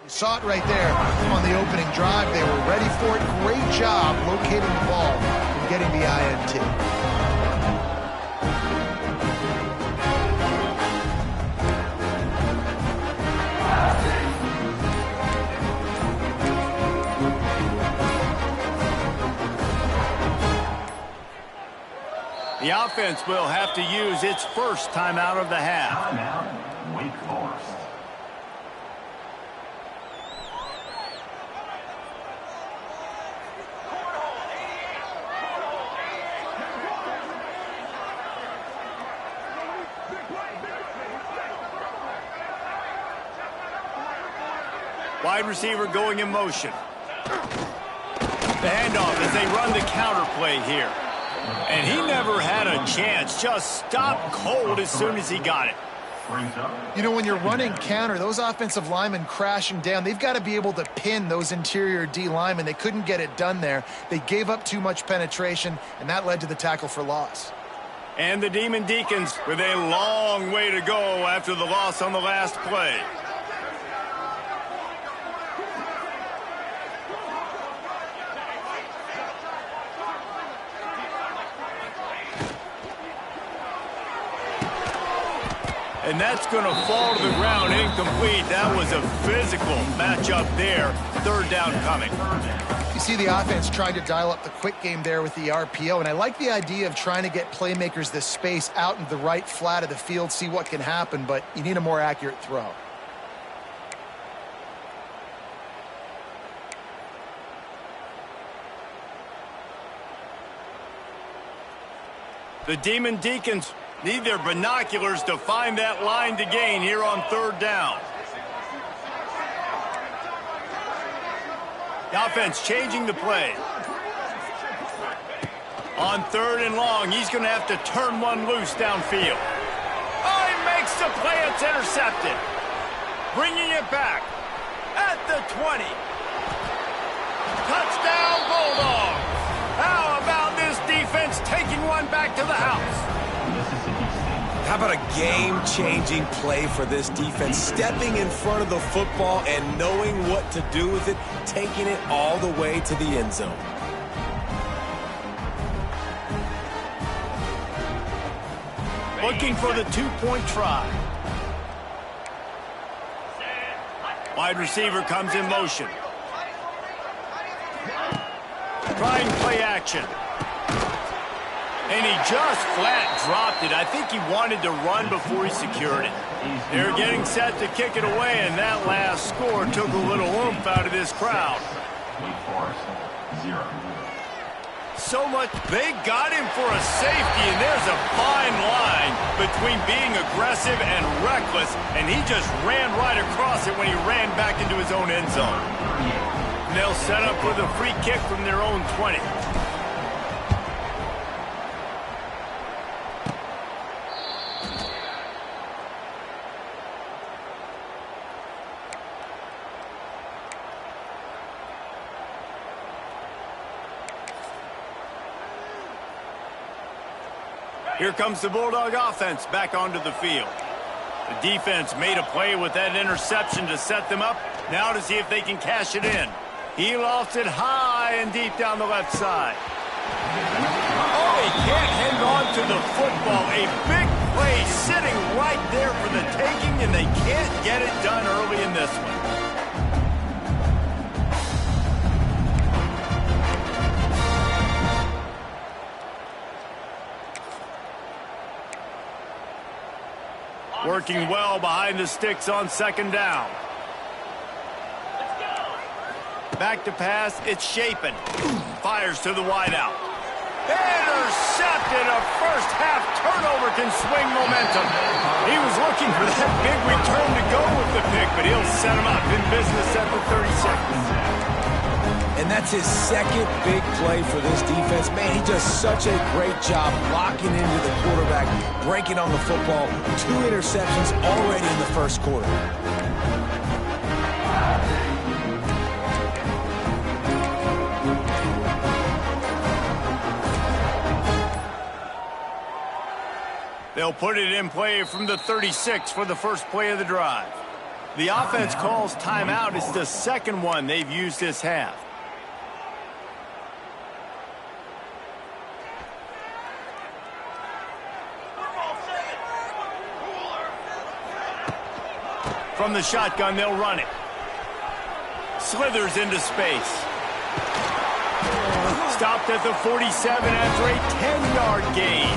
You saw it right there on the opening drive. They were ready for it. Great job locating the ball and getting the INT. The offense will have to use its first timeout of the half. Timeout, Wake Forest. Wide receiver going in motion. The handoff as they run the counter play here. And he never had a chance. Just stopped cold as soon as he got it. You know, when you're running counter, those offensive linemen crashing down, they've got to be able to pin those interior D linemen. They couldn't get it done there. They gave up too much penetration, and that led to the tackle for loss. And the Demon Deacons with a long way to go after the loss on the last play. And that's going to fall to the ground incomplete. That was a physical matchup there. Third down coming. You see the offense trying to dial up the quick game there with the RPO, and I like the idea of trying to get playmakers this space out into the right flat of the field, see what can happen, but you need a more accurate throw. The Demon Deacons need their binoculars to find that line to gain here on third down. The offense changing the play. On third and long, he's going to have to turn one loose downfield. Oh, he makes the play. It's intercepted. Bringing it back at the 20. Touchdown, Bulldogs. How about this defense taking one back to the house? How about a game-changing play for this defense? Stepping in front of the football and knowing what to do with it, taking it all the way to the end zone. Looking for the two-point try. Wide receiver comes in motion. Trying play action. And he just flat dropped it. I think he wanted to run before he secured it. They're getting set to kick it away, and that last score took a little oomph out of this crowd. Wake Forest, 0. So much. They got him for a safety, and there's a fine line between being aggressive and reckless, and he just ran right across it when he ran back into his own end zone. And they'll set up with a free kick from their own 20. Here comes the Bulldog offense back onto the field. The defense made a play with that interception to set them up. Now to see if they can cash it in. He lost it high and deep down the left side. Oh, he can't hang on to the football. A big play sitting right there for the taking, and they can't get it done early in this one. Working well behind the sticks on second down. Back to pass, it's Shapen. Fires to the wideout. Intercepted. A first half turnover can swing momentum. He was looking for that big return to go with the pick, but he'll set him up in business at the 30 seconds. And that's his second big play for this defense. Man, he does such a great job locking into the quarterback, breaking on the football. 2 interceptions already in the first quarter. They'll put it in play from the 36 for the first play of the drive. The offense calls timeout. It's the second one they've used this half. From the shotgun, they'll run it. Slithers into space. Stopped at the 47 after a 10-yard gain.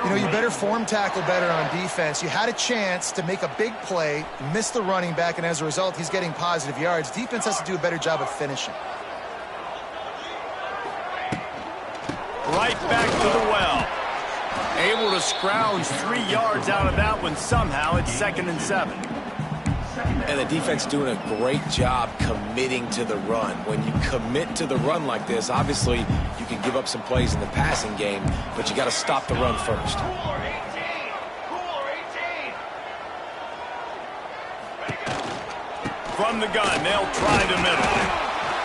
You know, you better form tackle better on defense. You had a chance to make a big play, miss the running back, and as a result, he's getting positive yards. Defense has to do a better job of finishing. Right back to the well. Able to scrounge 3 yards out of that one somehow. It's 2nd and 7. And the defense doing a great job committing to the run. When you commit to the run like this, obviously you can give up some plays in the passing game, but you got to stop the run first. From the gun, they'll try the middle.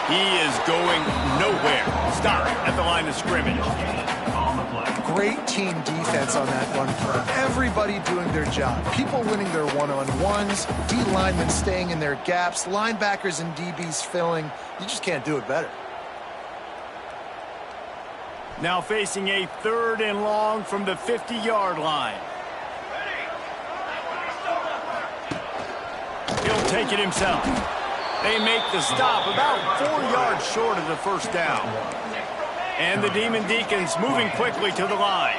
He is going nowhere. Stop at the line of scrimmage. Great team defense on that one play. Everybody doing their job. People winning their one-on-ones, D linemen staying in their gaps, linebackers and DBs filling. You just can't do it better. Now facing a 3rd and long from the 50-yard line. He'll take it himself. They make the stop about 4 yards short of the first down. And the Demon Deacons moving quickly to the line.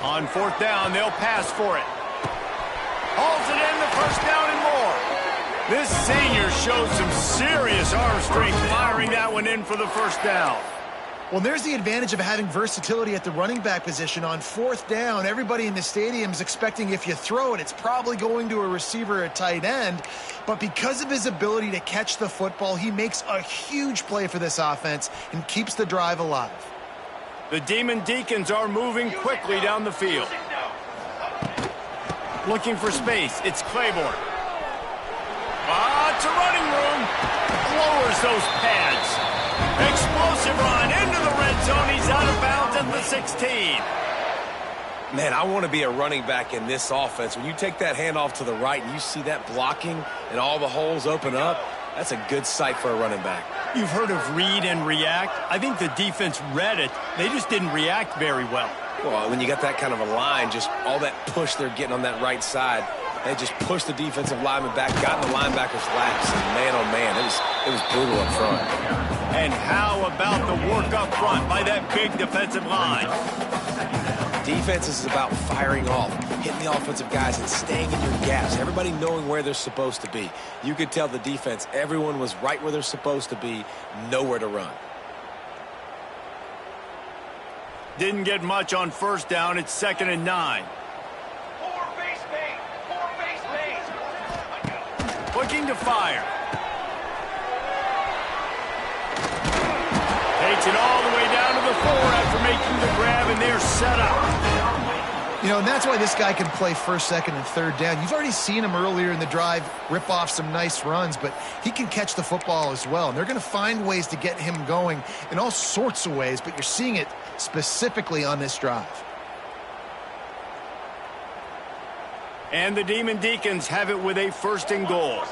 On 4th down, they'll pass for it. Hauls it in, the first down and more. This senior shows some serious arm strength firing that one in for the first down. Well, there's the advantage of having versatility at the running back position. On 4th down, everybody in the stadium is expecting if you throw it, it's probably going to a receiver or tight end. But because of his ability to catch the football, he makes a huge play for this offense and keeps the drive alive. The Demon Deacons are moving quickly down the field. Looking for space. It's Claiborne. It's a running room. Lowers those pads. Explosive run into the red zone. He's out of bounds at the 16. Man, I want to be a running back in this offense. When you take that handoff to the right and you see that blocking and all the holes open up, that's a good sight for a running back. You've heard of read and react. I think the defense read it. They just didn't react very well. Well, when you got that kind of a line, just all that push they're getting on that right side, they just pushed the defensive lineman back, got in the linebacker's laps, and man, oh man, it was brutal up front. And how about the work up front by that big defensive line? Defense is about firing off, hitting the offensive guys and staying in your gaps, everybody knowing where they're supposed to be. You could tell the defense, everyone was right where they're supposed to be, nowhere to run. Didn't get much on 1st down. It's 2nd and 9. Looking to fire. Takes it all the way down to the 4 after making the grab, and they're set up. You know, and that's why this guy can play 1st, 2nd, and 3rd down. You've already seen him earlier in the drive rip off some nice runs, but he can catch the football as well. And they're going to find ways to get him going in all sorts of ways, but you're seeing it specifically on this drive. And the Demon Deacons have it with a 1st and goal.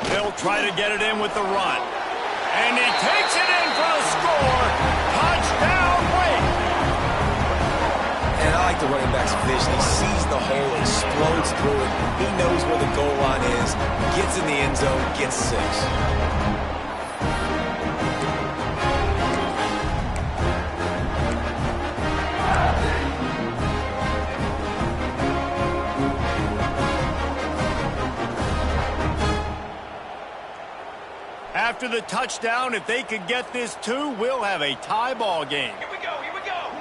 They'll try to get it in with the run. And he takes it in for the score. Touchdown, Wake! And I like the running back's vision. He sees the hole, explodes through it. He knows where the goal line is, gets in the end zone, gets 6. After the touchdown, if they could get this 2, we'll have a tie ball game. Here we go, here we go.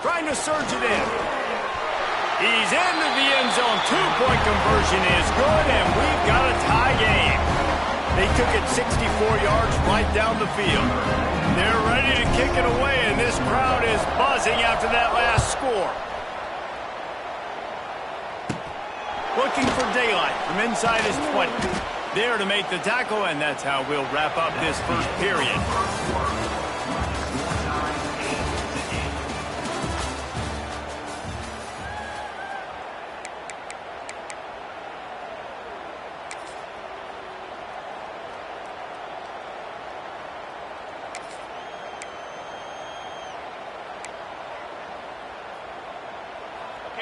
Trying to surge it in. He's into the end zone. Two-point conversion is good, and we've got a tie game. They took it 64 yards right down the field. They're ready to kick it away, and this crowd is buzzing after that last score. Looking for daylight from inside his 20. There to make the tackle, and that's how we'll wrap up this first period.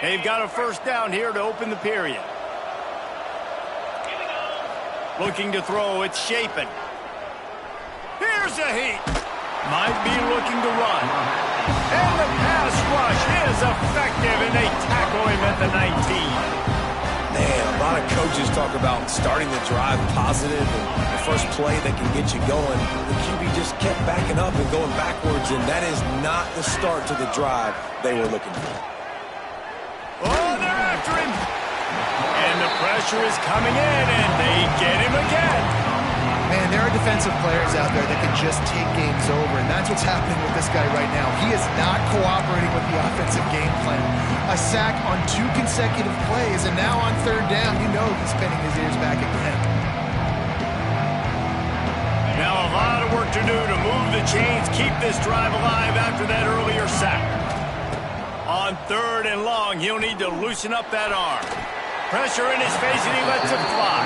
They've got a first down here to open the period. Looking to throw, it's Shapen. Here's a heat. Might be looking to run. And the pass rush is effective, and they tackle him at the 19. Man, a lot of coaches talk about starting the drive positive and the first play that can get you going. The QB just kept backing up and going backwards, and that is not the start to the drive they were looking for. Oh, they're after him. And the pressure is coming in, and they get him again. Man, there are defensive players out there that can just take games over, and that's what's happening with this guy right now. He is not cooperating with the offensive game plan. A sack on 2 consecutive plays, and now on third down, you know he's spinning his ears back again. Now a lot of work to do to move the chains, keep this drive alive after that earlier sack. On third and long, he'll need to loosen up that arm. Pressure in his face, and he lets it fly.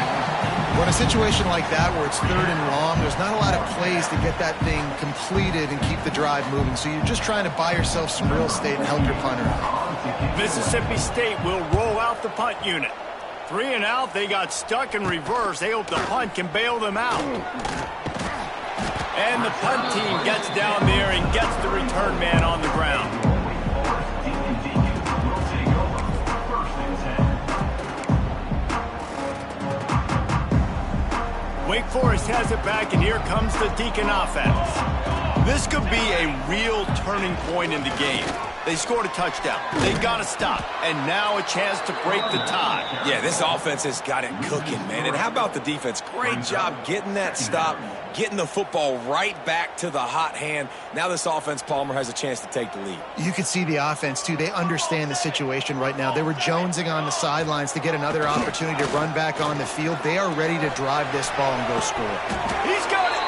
Well, in a situation like that where it's third and long, there's not a lot of plays to get that thing completed and keep the drive moving. So you're just trying to buy yourself some real estate and help your punter out. Mississippi State will roll out the punt unit. 3 and out, they got stuck in reverse. They hope the punt can bail them out. And the punt team gets down there and gets the return man on the ground. Wake Forest has it back, and here comes the Deacon offense. This could be a real turning point in the game. They scored a touchdown. They got to stop. And now a chance to break the tie. Yeah, this offense has got it cooking, man. And how about the defense? Great job getting that stop, getting the football right back to the hot hand. Now this offense, Palmer, has a chance to take the lead. You can see the offense, too. They understand the situation right now. They were jonesing on the sidelines to get another opportunity to run back on the field. They are ready to drive this ball and go score. He's got it.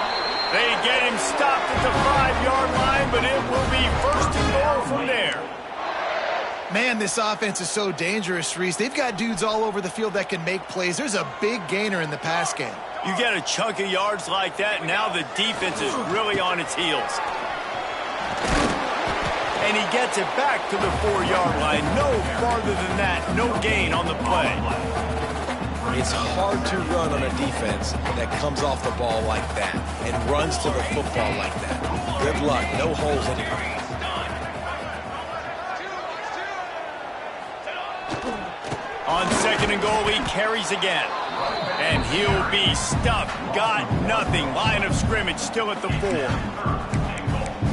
They get him stopped at the 5-yard line, but it will be first and goal from there. Man, this offense is so dangerous, Reese. They've got dudes all over the field that can make plays. There's a big gainer in the pass game. You get a chunk of yards like that, now the defense is really on its heels. And he gets it back to the 4-yard line. No farther than that. No gain on the play. It's hard to run on a defense that comes off the ball like that and runs to the football like that. Good luck. No holes anywhere. On second and goal, he carries again. And he'll be stuffed. Got nothing. Line of scrimmage still at the 4.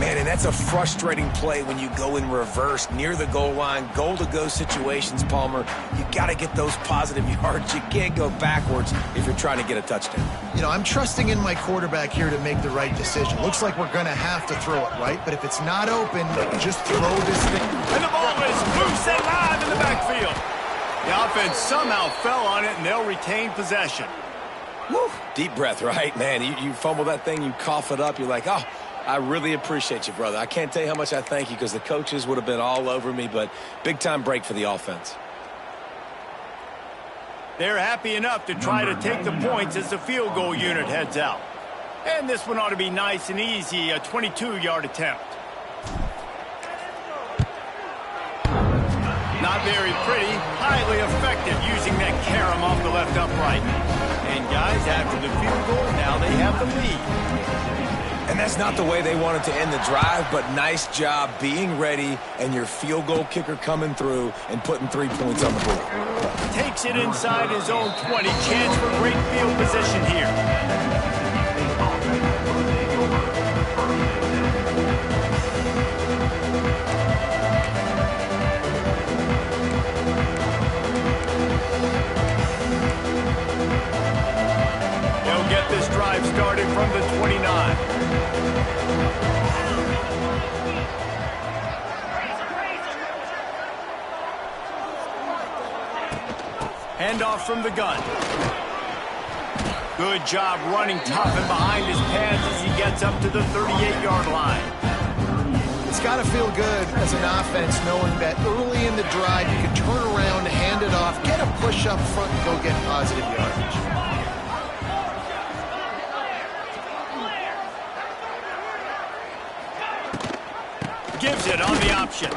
Man, and that's a frustrating play when you go in reverse near the goal line, goal-to-go situations, Palmer. You got to get those positive yards. You can't go backwards if you're trying to get a touchdown. You know, I'm trusting in my quarterback here to make the right decision. Looks like we're going to have to throw it, right? But if it's not open, just throw this thing. And the ball is loose and live in the backfield. The offense somehow fell on it, and they'll retain possession. Woo. Deep breath, right? Man, you fumble that thing, you cough it up, you're like, oh, I really appreciate you, brother. I can't tell you how much I thank you because the coaches would have been all over me, but big-time break for the offense. They're happy enough to try to take the points as the field goal unit heads out. And this one ought to be nice and easy, a 22-yard attempt. Not very pretty, highly effective using that carom off the left upright. And guys, after the field goal, now they have the lead. And that's not the way they wanted to end the drive, but nice job being ready and your field goal kicker coming through and putting 3 points on the board. Takes it inside his own 20. Chance for great field position here. from the 29. Handoff from the gun. Good job running tough and behind his pads as he gets up to the 38-yard line. It's got to feel good as an offense knowing that early in the drive you can turn around, hand it off, get a push up front, and go get positive yardage. Gives it on the option.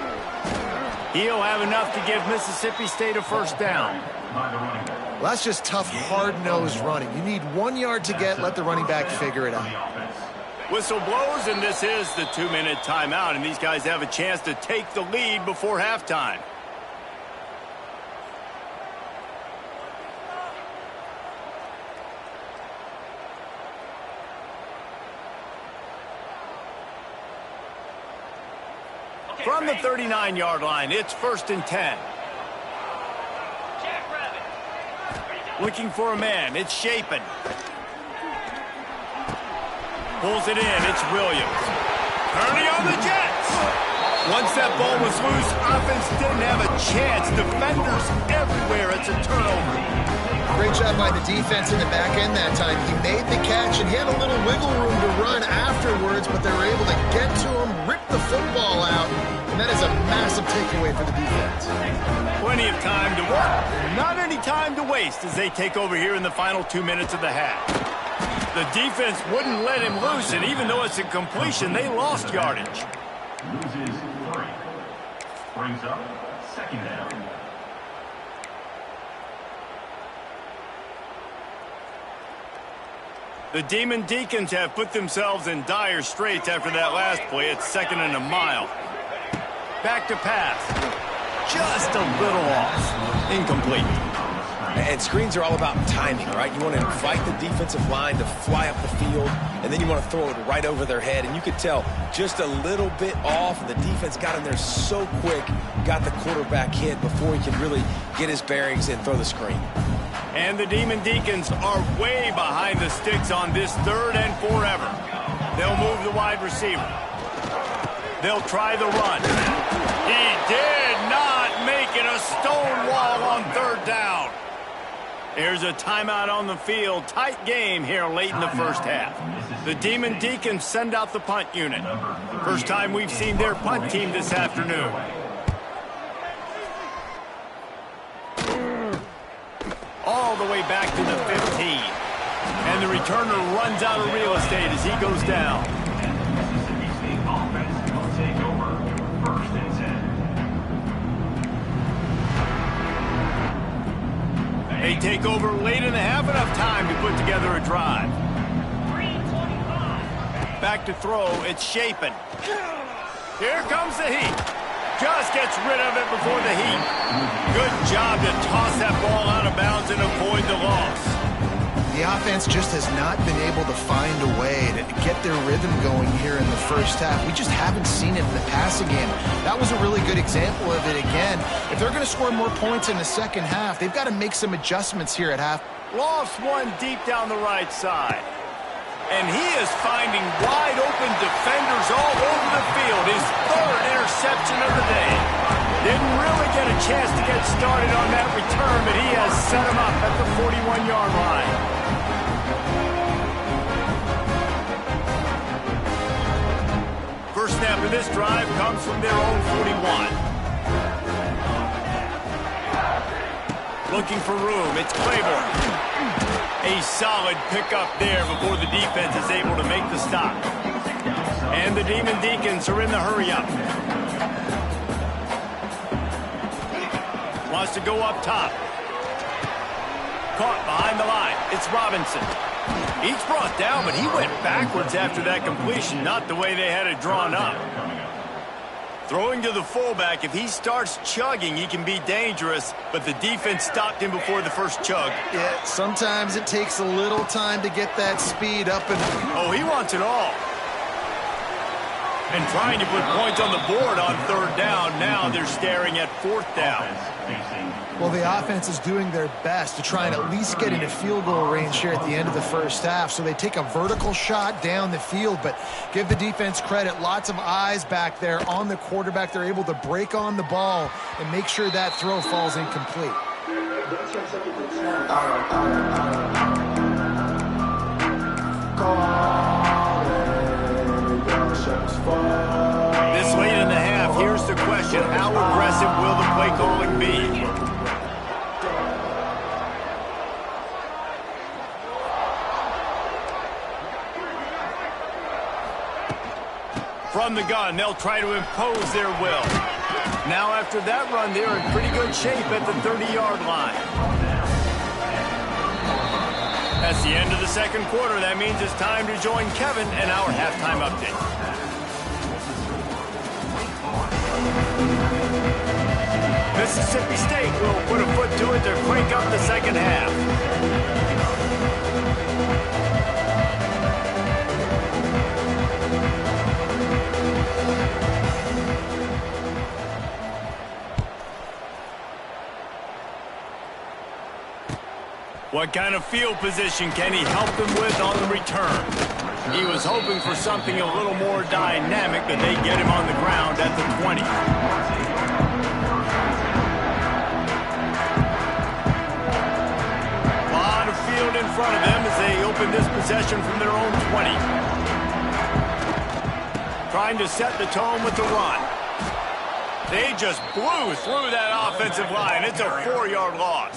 He'll have enough to give Mississippi State a first down. Well, that's just tough, hard-nosed running. You need 1 yard to get, let the running back figure it out. Whistle blows, and this is the 2-minute timeout, and these guys have a chance to take the lead before halftime. From the 39-yard line, it's 1st and 10. Looking for a man. It's Shapen. Pulls it in. It's Williams. Purdy on the Jets. Once that ball was loose, offense didn't have a chance. Defenders everywhere. It's a turnover. Great job by the defense in the back end that time. He made the catch, and he had a little wiggle room to run afterwards, but they were able to get to him, rip the football out, and that is a massive takeaway for the defense. Plenty of time to work. Not any time to waste as they take over here in the final 2 minutes of the half. The defense wouldn't let him loose, and even though it's a completion, they lost yardage. Loses 3. Brings up 2nd down. The Demon Deacons have put themselves in dire straits after that last play. It's 2nd and a mile. Back to pass. Just a little off. Incomplete. And screens are all about timing, right? You want to invite the defensive line to fly up the field, and then you want to throw it right over their head. And you could tell just a little bit off. The defense got in there so quick, got the quarterback hit before he could really get his bearings and throw the screen. And the Demon Deacons are way behind the sticks on this 3rd and forever. They'll move the wide receiver. They'll try the run. He did not make it. A stone wall on 3rd down. There's a timeout on the field. Tight game here late in the first half. The Demon Deacons send out the punt unit. First time we've seen their punt team this afternoon. All the way back to the 15. And the returner runs out of real estate as he goes down. Mississippi State offense will take over 1st and 10. They take over late in the half, enough time to put together a drive. Back to throw, it's Shapen. Here comes the heat. Just gets rid of it before the heat. Good job to toss that ball out of bounds and avoid the loss. The offense just has not been able to find a way to get their rhythm going here in the first half. We just haven't seen it in the passing game. That was a really good example of it again. If they're going to score more points in the second half, they've got to make some adjustments here at half. Lost one deep down the right side. And he is finding wide open defenders all over the field. His 3rd interception of the day. Didn't really get a chance to get started on that return, but he has set him up at the 41-yard line. First snap of this drive comes from their own 41. Looking for room, it's Claiborne. A solid pickup there before the defense is able to make the stop. And the Demon Deacons are in the hurry-up. Wants to go up top. Caught behind the line. It's Robinson. He's brought down, but he went backwards after that completion, not the way they had it drawn up. Throwing to the fullback, if he starts chugging, he can be dangerous, but the defense stopped him before the first chug. Yeah, sometimes it takes a little time to get that speed up. And oh, he wants it all. And trying to put points on the board on third down. Now they're staring at fourth down. Well, the offense is doing their best to try and at least get into field goal range here at the end of the first half. So they take a vertical shot down the field, but give the defense credit. Lots of eyes back there on the quarterback. They're able to break on the ball and make sure that throw falls incomplete. This late in the half, here's the question. How aggressive will the play calling be? From the gun, they'll try to impose their will. Now after that run, they're in pretty good shape at the 30-yard line. That's the end of the second quarter. That means it's time to join Kevin and our halftime update. Mississippi State will put a foot to it to crank up the second half. What kind of field position can he help them with on the return? He was hoping for something a little more dynamic, but they get him on the ground at the 20. A lot of field in front of them as they open this possession from their own 20. Trying to set the tone with the run. They just blew through that offensive line. It's a 4-yard loss.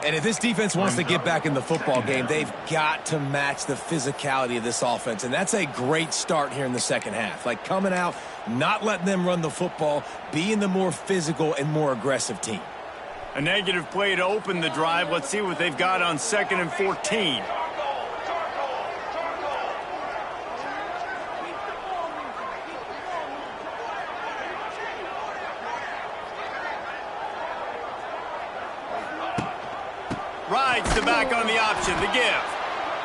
And if this defense wants to get back in the football game, they've got to match the physicality of this offense. And that's a great start here in the second half. Like coming out, not letting them run the football, being the more physical and more aggressive team. A negative play to open the drive. Let's see what they've got on 2nd and 14. Rides the back on the option, the give.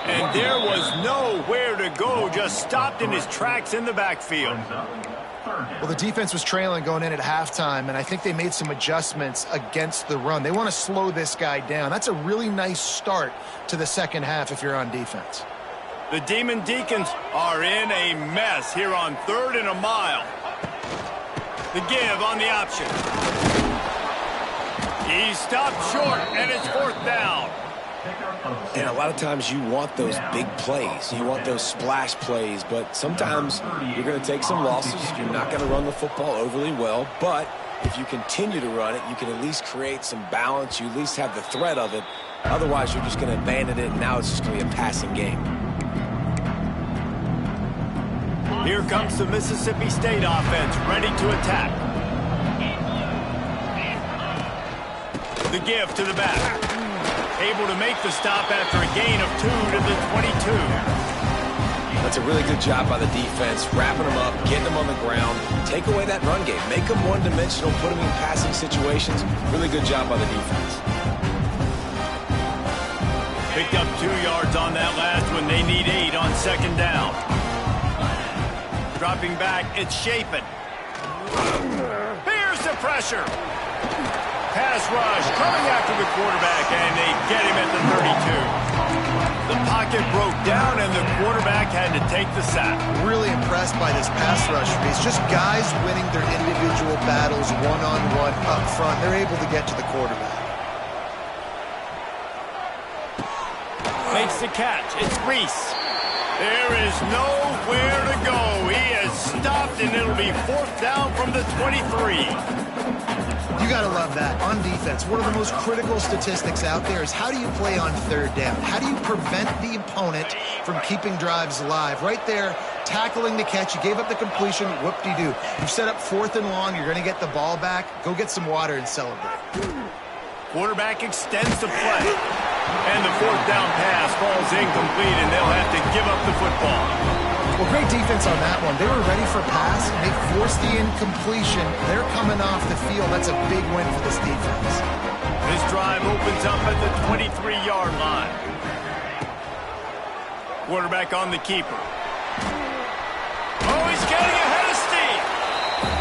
And there was nowhere to go, just stopped in his tracks in the backfield. Well, the defense was trailing going in at halftime, and I think they made some adjustments against the run. They want to slow this guy down. That's a really nice start to the second half if you're on defense. The Demon Deacons are in a mess here on 3rd and a mile. The give on the option. He stopped short, and it's 4th down. And a lot of times you want those big plays. You want those splash plays, but sometimes you're going to take some losses. You're not going to run the football overly well, but if you continue to run it, you can at least create some balance. You at least have the threat of it. Otherwise, you're just going to abandon it, and now it's just going to be a passing game. Here comes the Mississippi State offense, ready to attack. The give to the back. Able to make the stop after a gain of 2 to the 22. That's a really good job by the defense, wrapping them up, getting them on the ground. Take away that run game. Make them one-dimensional, put them in passing situations. Really good job by the defense. Picked up 2 yards on that last one. They need 8 on 2nd down. Dropping back, it's Shapen. Here's the pressure. Pass rush coming after the quarterback, and they get him at the 32. The pocket broke down, and the quarterback had to take the sack. Really impressed by this pass rush. It's just guys winning their individual battles one-on-one up front. They're able to get to the quarterback. Makes the catch. It's Reese. There is nowhere to go. He has stopped, and it'll be 4th down from the 23. You got to love that. On defense, one of the most critical statistics out there is how do you play on 3rd down? How do you prevent the opponent from keeping drives alive? Right there, tackling the catch. You gave up the completion. Whoop-de-doo. You've set up 4th and long. You're going to get the ball back. Go get some water and celebrate. Quarterback extends the play. And the 4th down pass falls incomplete, and they'll have to give up the football. Well, great defense on that one. They were ready for pass, and they forced the incompletion. They're coming off the field. That's a big win for this defense. This drive opens up at the 23-yard line. Quarterback on the keeper. Oh, he's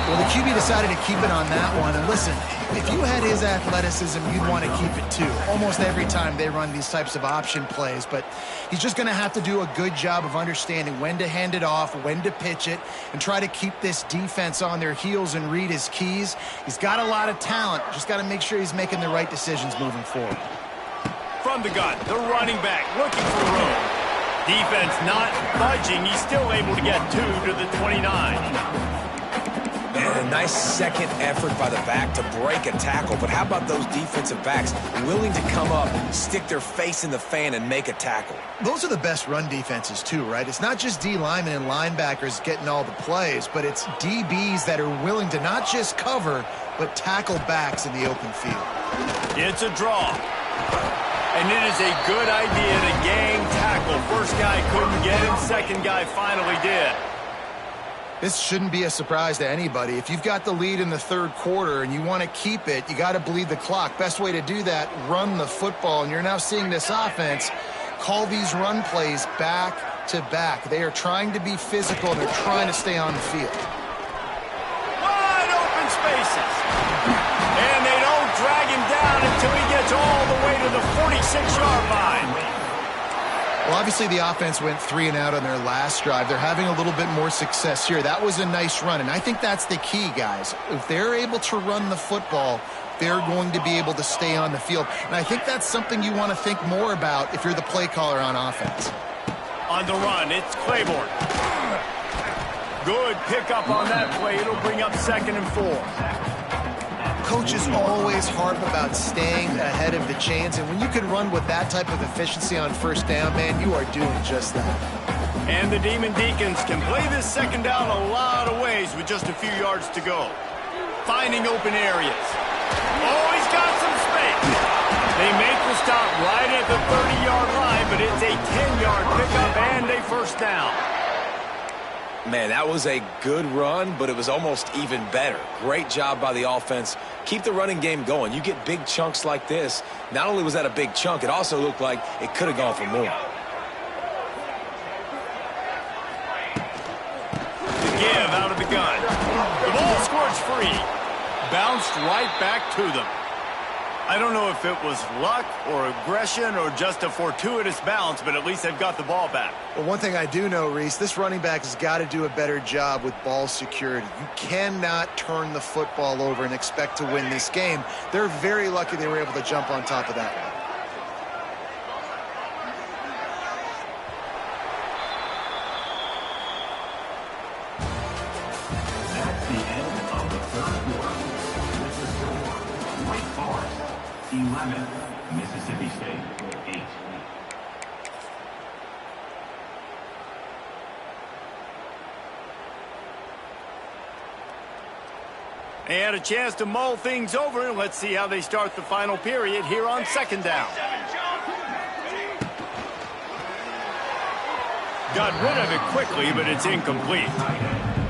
Well, the QB decided to keep it on that one. And listen, if you had his athleticism, you'd want to keep it too. Almost every time they run these types of option plays. But he's just going to have to do a good job of understanding when to hand it off, when to pitch it, and try to keep this defense on their heels and read his keys. He's got a lot of talent. Just got to make sure he's making the right decisions moving forward. From the gun, the running back looking for room. Defense not budging. He's still able to get 2 to the 29. And a nice second effort by the back to break a tackle. But how about those defensive backs willing to come up, stick their face in the fan, and make a tackle? Those are the best run defenses too, right? It's not just D linemen and linebackers getting all the plays, but it's DBs that are willing to not just cover, but tackle backs in the open field. It's a draw. And it is a good idea to gang tackle. First guy couldn't get him, second guy finally did. This shouldn't be a surprise to anybody. If you've got the lead in the third quarter and you want to keep it, you got to bleed the clock. Best way to do that, run the football. And you're now seeing this offense call these run plays back to back. They are trying to be physical, and they're trying to stay on the field. Wide open spaces. And they don't drag him down until he gets all the way to the 46-yard line. Well, obviously the offense went 3 and out on their last drive. They're having a little bit more success here. That was a nice run, and I think that's the key, guys. If they're able to run the football, they're going to be able to stay on the field. And I think that's something you want to think more about if you're the play caller on offense. On the run, it's Claiborne. Good pickup on that play. It'll bring up 2nd and 4. Coaches always harp about staying ahead of the chains, and when you can run with that type of efficiency on first down, man, you are doing just that. And the Demon Deacons can play this second down a lot of ways with just a few yards to go. Finding open areas. Oh, he's got some space. They make the stop right at the 30-yard line, but it's a 10-yard pickup and a first down. Man, that was a good run, but it was almost even better. Great job by the offense. Keep the running game going. You get big chunks like this. Not only was that a big chunk, it also looked like it could have gone for more. The give out of the gun. The ball scores free. Bounced right back to them. I don't know if it was luck or aggression or just a fortuitous bounce, but at least they've got the ball back. Well, one thing I do know, Reese, this running back has got to do a better job with ball security. You cannot turn the football over and expect to win this game. They're very lucky they were able to jump on top of that one. That's the end of the third quarter. With the score, Wake Forest 11, Mississippi State 8. And a chance to mull things over. Let's see how they start the final period here on second down. Got rid of it quickly, but it's incomplete.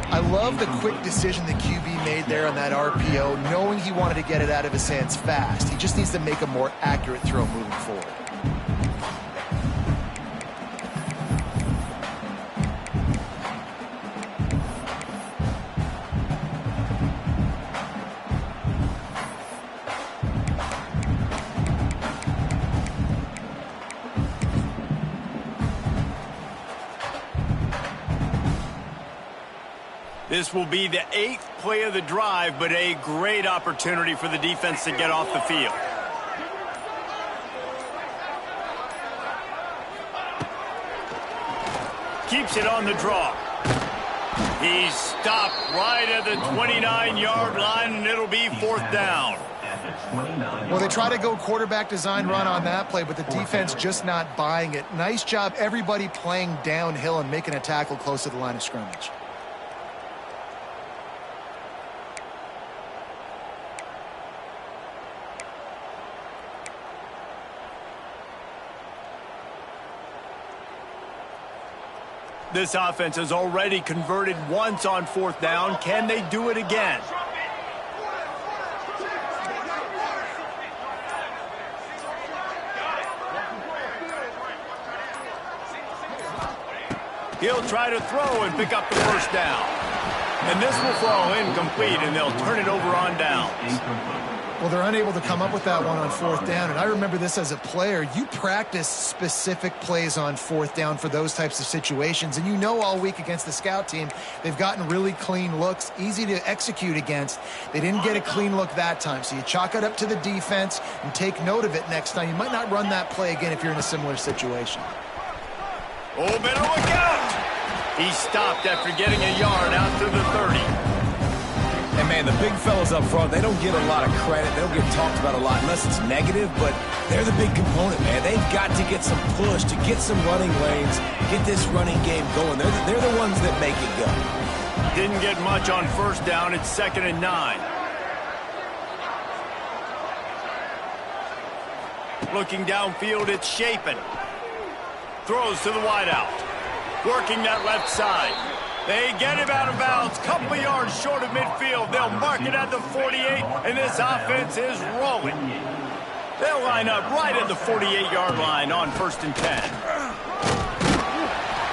I love the quick decision the QB made there on that RPO, knowing he wanted to get it out of his hands fast. He just needs to make a more accurate throw moving forward. This will be the 8th play of the drive, but a great opportunity for the defense to get off the field. Keeps it on the draw. He's stopped right at the 29-yard line, and it'll be 4th down. Well, they try to go quarterback design run on that play, but the defense just not buying it. Nice job, everybody playing downhill and making a tackle close to the line of scrimmage. This offense has already converted once on 4th down. Can they do it again? He'll try to throw and pick up the first down. And this will fall incomplete, and they'll turn it over on downs. Well, they're unable to come up with that one on 4th down, and I remember this as a player. You practice specific plays on 4th down for those types of situations, and you know all week against the scout team, they've gotten really clean looks, easy to execute against. They didn't get a clean look that time, so you chalk it up to the defense and take note of it next time. You might not run that play again if you're in a similar situation. Oh, better look out! He stopped after getting a yard out to the 30. And, man, the big fellas up front, they don't get a lot of credit. They don't get talked about a lot unless it's negative, but they're the big component, man. They've got to get some push, to get some running lanes, get this running game going. They're the ones that make it go. Didn't get much on 1st down. It's 2nd and 9. Looking downfield, it's Shapen. Throws to the wideout. Working that left side. They get him out of bounds, couple yards short of midfield. They'll mark it at the 48, and this offense is rolling. They'll line up right at the 48-yard line on 1st and 10.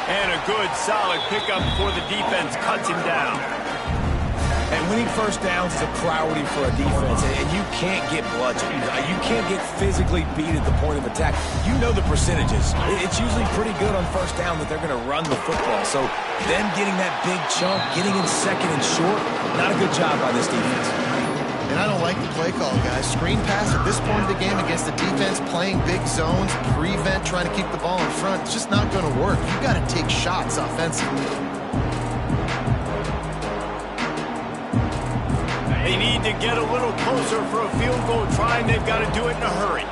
And a good, solid pickup before the defense cuts him down. And winning 1st downs is a priority for a defense, and you can't get bludgeoned. You can't get physically beat at the point of attack. You know the percentages. It's usually pretty good on 1st down that they're going to run the football. So them getting that big chunk, getting in 2nd and short, not a good job by this defense. And I don't like the play call, guys. Screen pass at this point of the game against the defense, playing big zones, prevent, trying to keep the ball in front. It's just not going to work. You've got to take shots offensively. They need to get a little closer for a field goal try, and they've got to do it in a hurry.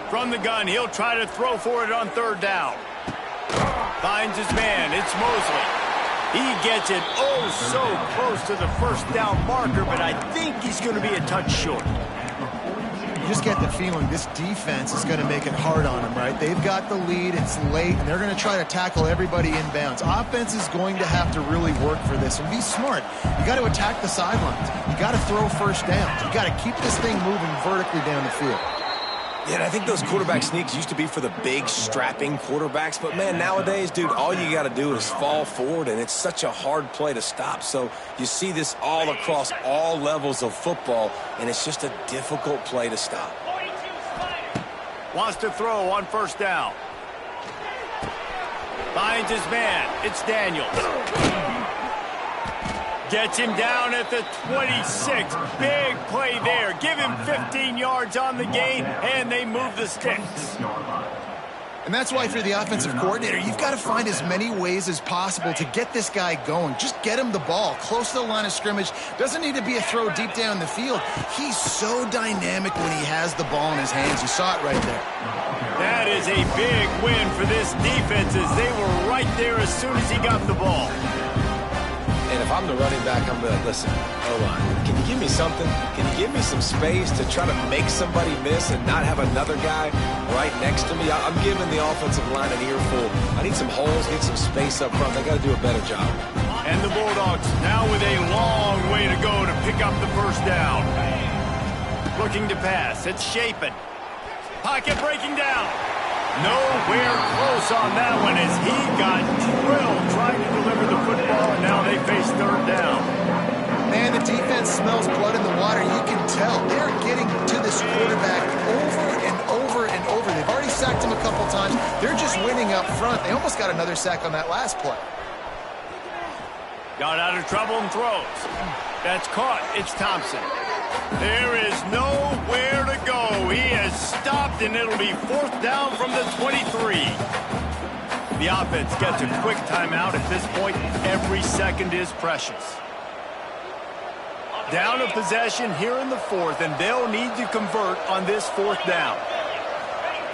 From the gun, he'll try to throw for it on 3rd down. Finds his man. It's Mosley. He gets it so close to the 1st down marker, but I think he's going to be a touch short. You just get the feeling this defense is going to make it hard on them, right? They've got the lead, it's late, and they're going to try to tackle everybody inbounds. Offense is going to have to really work for this and be smart. You got to attack the sidelines. You got to throw 1st downs. You got to keep this thing moving vertically down the field. Yeah, and I think those quarterback sneaks used to be for the big, strapping quarterbacks. But, man, nowadays, dude, all you got to do is fall forward, and it's such a hard play to stop. So you see this all across all levels of football, and it's just a difficult play to stop. Wants to throw on 1st down. Finds his man. It's Daniels. Gets him down at the 26. Big play there. Give him 15 yards on the gain, and they move the sticks. And that's why if you're the offensive coordinator, you've got to find as many ways as possible to get this guy going. Just get him the ball close to the line of scrimmage. Doesn't need to be a throw deep down the field. He's so dynamic when he has the ball in his hands. You saw it right there. That is a big win for this defense as they were right there as soon as he got the ball. And if I'm the running back, I'm going to be like, listen, hold on. Can you give me something? Can you give me some space to try to make somebody miss and not have another guy right next to me? I'm giving the offensive line an earful. I need some holes, need some space up front. They got to do a better job. And the Bulldogs now with a long way to go to pick up the 1st down. Looking to pass. It's Shapen. Pocket breaking down. Nowhere close on that one as he got drilled trying to deliver the football, and now they face 3rd down. Man, the defense smells blood in the water. You can tell. They're getting to this quarterback over and over and over. They've already sacked him a couple times. They're just winning up front. They almost got another sack on that last play. Got out of trouble and throws. That's caught. It's Thompson. There is nowhere to go. He has stopped, and it'll be 4th down from the 23. The offense gets a quick timeout at this point. Every second is precious. Down a possession here in the 4th, and they'll need to convert on this 4th down.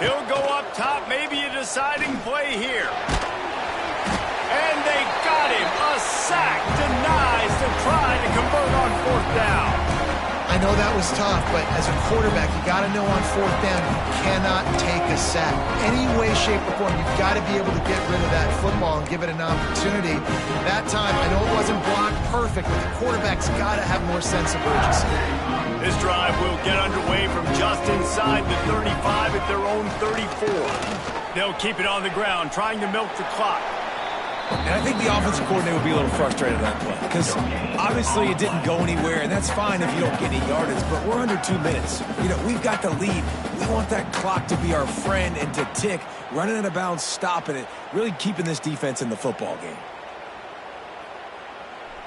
He'll go up top, maybe a deciding play here. And they got him. A sack denies to try to convert on 4th down. I know that was tough, but as a quarterback, you got to know on 4th down, you cannot take a sack. Any way, shape, or form, you've got to be able to get rid of that football and give it an opportunity. That time, I know it wasn't blocked perfect, but the quarterback's got to have more sense of urgency. This drive will get underway from just inside the 35 at their own 34. They'll keep it on the ground, trying to milk the clock. And I think the offensive coordinator will be a little frustrated on that play because obviously it didn't go anywhere, and that's fine if you don't get any yardage, but we're under 2 minutes. You know, we've got the lead. We want that clock to be our friend and to tick, running out of bounds, stopping it, really keeping this defense in the football game.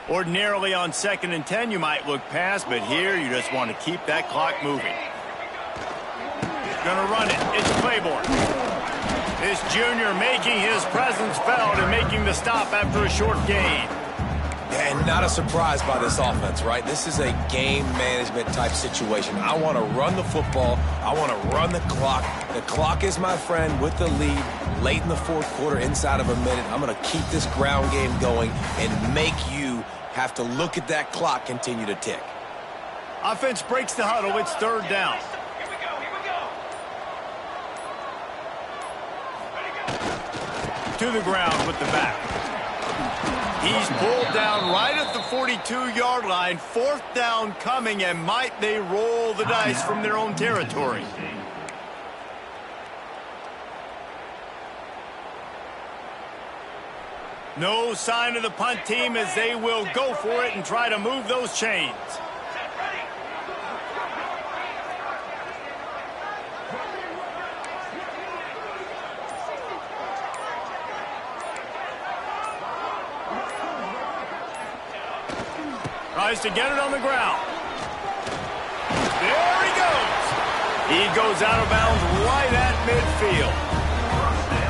Ordinarily on 2nd and 10, you might look past, but here you just want to keep that clock moving. Gonna run it. It's Claiborne. This junior making his presence felt and making the stop after a short gain. And not a surprise by this offense, right? This is a game management type situation. I want to run the football. I want to run the clock. The clock is my friend with the lead late in the 4th quarter, inside of a minute. I'm going to keep this ground game going and make you have to look at that clock continue to tick. Offense breaks the huddle. It's 3rd down. To the ground with the back. He's pulled down right at the 42-yard line. 4th down coming, and might they roll the dice from their own territory. No sign of the punt team as they will go for it and try to move those chains. Tries to get it on the ground. There he goes. He goes out of bounds right at midfield.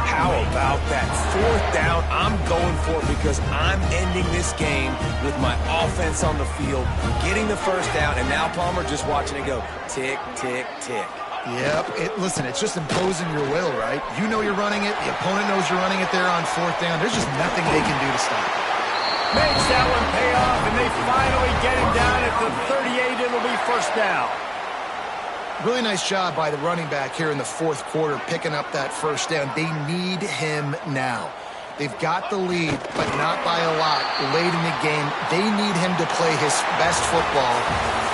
How about that 4th down? I'm going for it because I'm ending this game with my offense on the field, getting the 1st down, and now Palmer just watching it go tick, tick, tick. Yep. Listen, it's just imposing your will, right? You know you're running it. The opponent knows you're running it there on 4th down. There's just nothing they can do to stop it. Makes that one pay off, and they finally get him down at the 38. It'll be 1st down. Really nice job by the running back here in the 4th quarter, picking up that 1st down. They need him now. They've got the lead, but not by a lot late in the game. They need him to play his best football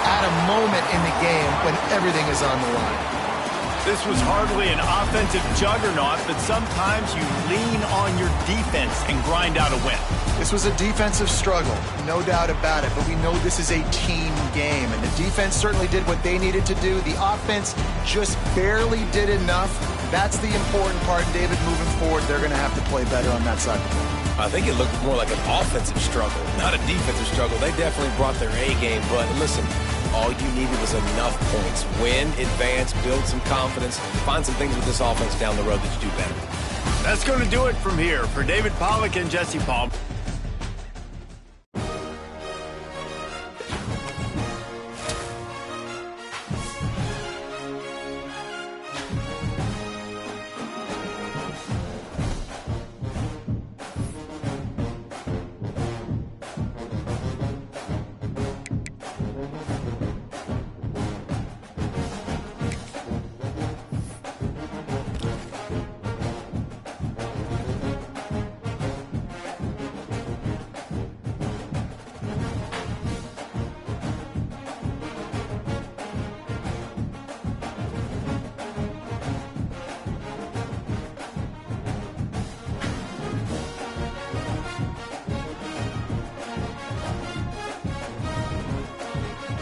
at a moment in the game when everything is on the line. This was hardly an offensive juggernaut, but sometimes you lean on your defense and grind out a win. This was a defensive struggle, no doubt about it, but we know this is a team game, and the defense certainly did what they needed to do. The offense just barely did enough. That's the important part, David. Moving forward, they're going to have to play better on that side. I think it looked more like an offensive struggle, not a defensive struggle. They definitely brought their A game, but listen, all you needed was enough points. Win, advance, build some confidence, find some things with this offense down the road that you do better. That's going to do it from here. For David Pollack and Jesse Palmer.